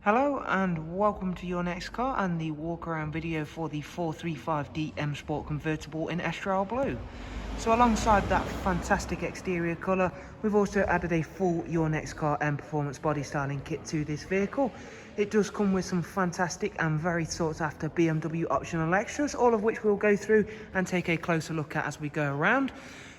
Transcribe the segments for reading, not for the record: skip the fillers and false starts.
Hello and welcome to your next car and the walk around video for the 435D M Sport Convertible in Estrel Blue. So alongside that fantastic exterior colour, we've also added a full Your Next Car M Performance body styling kit to this vehicle. It does come with some fantastic and very sought after BMW optional extras, all of which we'll go through and take a closer look at as we go around.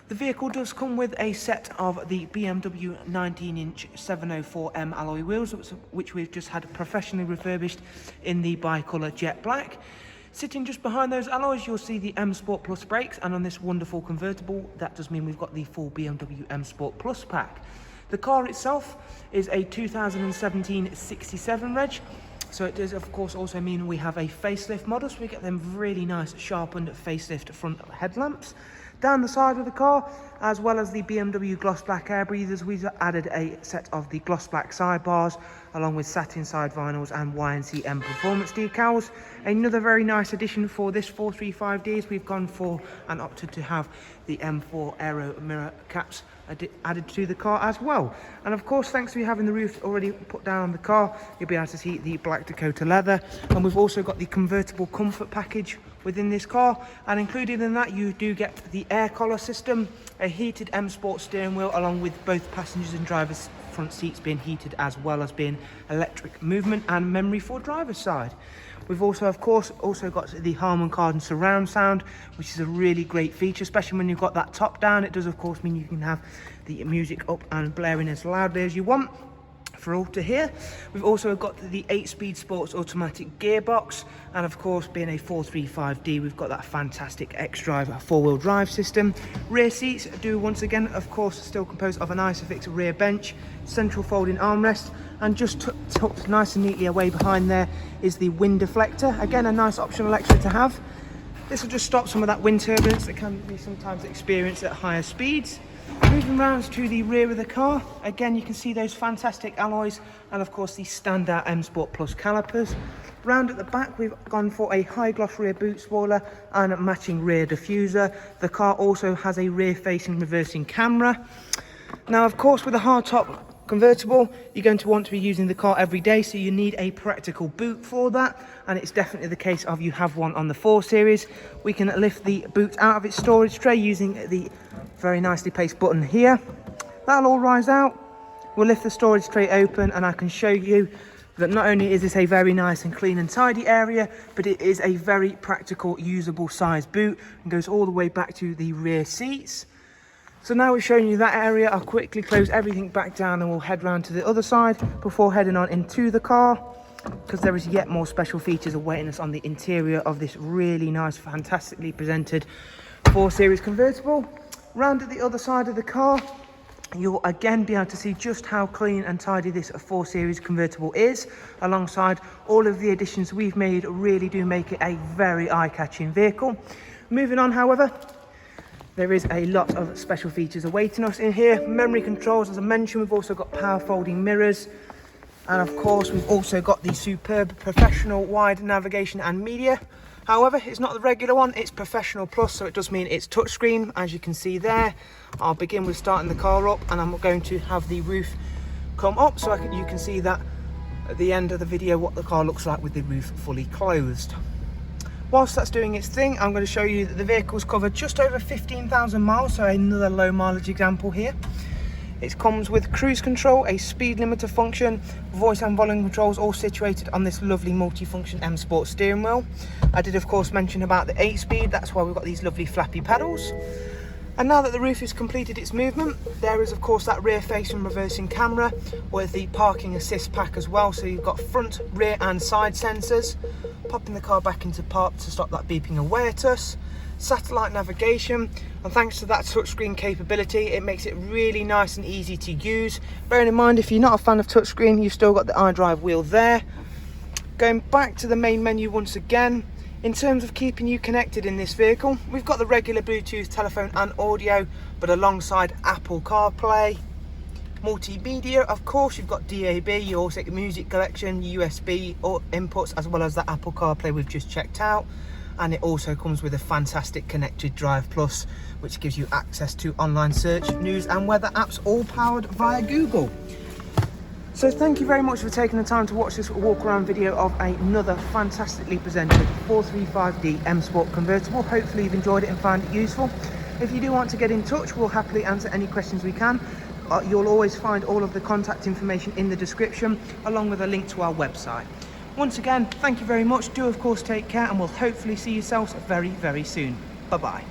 The vehicle does come with a set of the BMW 19-inch 704M alloy wheels, which we've just had professionally refurbished in the bi-colour jet black. Sitting just behind those alloys, you'll see the M Sport Plus brakes, and on this wonderful convertible, that does mean we've got the full BMW M Sport Plus pack. The car itself is a 2017 67 reg. So it does of course also mean we have a facelift model, so we get them really nice sharpened facelift front headlamps. Down the side of the car, as well as the BMW gloss black air breathers, we've added a set of the gloss black sidebars along with satin side vinyls and YNC Mperformance decals. Another very nice addition for this 435D is we've gone for and opted to have the M4 aero mirror caps added to the car as well. And of course, thanks to having the roof already put down on the car, you'll be able to see the black Dakota leather. And we've also got the convertible comfort package within this car, and included in that you do get the air collar system, a heated M Sport steering wheel along with both passengers and drivers front seats being heated, as well as being electric movement and memory for driver's side. We've also of course got the Harman Kardon surround sound, which is a really great feature, especially when you've got that top down. It does of course mean you can have the music up and blaring as loudly as you want for all to hear. We've also got the 8-speed sports automatic gearbox, and of course being a 435D, we've got that fantastic X-Drive 4-wheel drive system. Rear seats do once again of course still composed of an Isofix rear bench, central folding armrest, and just tucked nice and neatly away behind there is the wind deflector. Again, a nice optional extra to have. This will just stop some of that wind turbulence that can be sometimes experienced at higher speeds. Moving round to the rear of the car, again you can see those fantastic alloys and of course the standout M Sport Plus calipers. Round at the back, we've gone for a high gloss rear boot spoiler and a matching rear diffuser. The car also has a rear facing reversing camera. Now of course, with a hardtop convertible, you're going to want to be using the car every day, so you need a practical boot for that, and it's definitely the case of you have one on the 4 Series. We can lift the boot out of its storage tray using the very nicely placed button here. That'll all rise out. We'll lift the storage tray open, and I can show you that not only is this a very nice and clean and tidy area, but it is a very practical usable size boot and goes all the way back to the rear seats. So now we've shown you that area, I'll quickly close everything back down and we'll head round to the other side before heading on into the car, because there is yet more special features awaiting us on the interior of this really nice, fantastically presented 4 Series convertible. Round at the other side of the car, you'll again be able to see just how clean and tidy this 4 Series convertible is. Alongside all of the additions we've made really do make it a very eye-catching vehicle. Moving on, however, there is a lot of special features awaiting us in here. Memory controls, as I mentioned, we've also got power folding mirrors. And of course, we've also got the superb professional wide navigation and media. However, it's not the regular one, it's Professional Plus, so it does mean it's touchscreen, as you can see there. I'll begin with starting the car up, and I'm going to have the roof come up so you can see that at the end of the video what the car looks like with the roof fully closed. Whilst that's doing its thing, I'm going to show you that the vehicle's covered just over 15,000 miles, so another low mileage example here. It comes with cruise control, a speed limiter function, voice and volume controls, all situated on this lovely multi-function M Sport steering wheel. I did of course mention about the 8-speed, that's why we've got these lovely flappy pedals. And now that the roof has completed its movement, there is of course that rear facing reversing camera with the parking assist pack as well, so you've got front, rear and side sensors. Popping the car back into park to stop that beeping away at us. Satellite navigation, and thanks to that touchscreen capability, it makes it really nice and easy to use. Bearing in mind, if you're not a fan of touchscreen, you've still got the iDrive wheel there. Going back to the main menu once again, in terms of keeping you connected in this vehicle, we've got the regular Bluetooth, telephone and audio, but alongside Apple CarPlay. Multimedia, of course, you've got DAB, you also get music collection, USB or inputs, as well as the Apple CarPlay we've just checked out. And it also comes with a fantastic connected Drive Plus, which gives you access to online search, news and weather apps, all powered via Google. So thank you very much for taking the time to watch this walk around video of another fantastically presented 435D M Sport convertible. Hopefully you've enjoyed it and found it useful. If you do want to get in touch, we'll happily answer any questions we can. You'll always find all of the contact information in the description, along with a link to our website. Once again, thank you very much. Do of course take care, and we'll hopefully see yourselves very, very soon. Bye-bye.